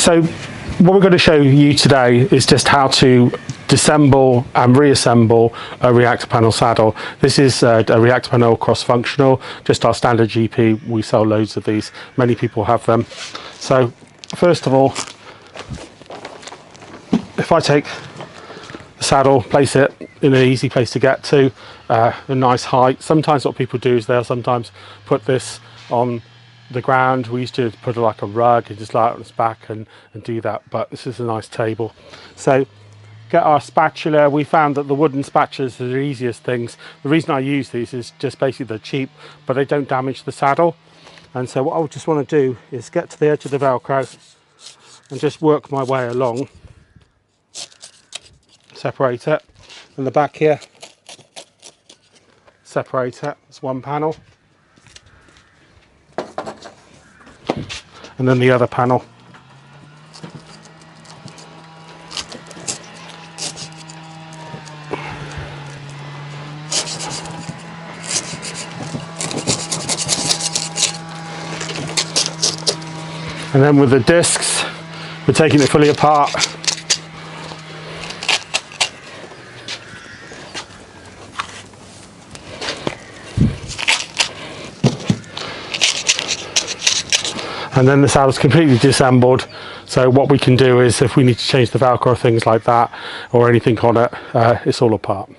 So what we're going to show you today is just how to disassemble and reassemble a Reactorpanel saddle. This is a Reactorpanel cross-functional, just our standard GP. We sell loads of these. Many people have them. So first of all, if I take the saddle, place it in an easy place to get to, a nice height. Sometimes what people do is they'll sometimes put this on the ground. We used to put like a rug and just lie on its back and do that, but this is a nice table. So get our spatula. We found that the wooden spatulas are the easiest things. The reason I use these is just basically they're cheap, but they don't damage the saddle. And so what I just want to do is get to the edge of the Velcro and just work my way along, separate it, and the back here, separate it. It's one panel, and then the other panel. And then with the discs, we're taking it fully apart. And then the saddle's completely disassembled. So what we can do is, if we need to change the Velcro or things like that, or anything on it, it's all apart.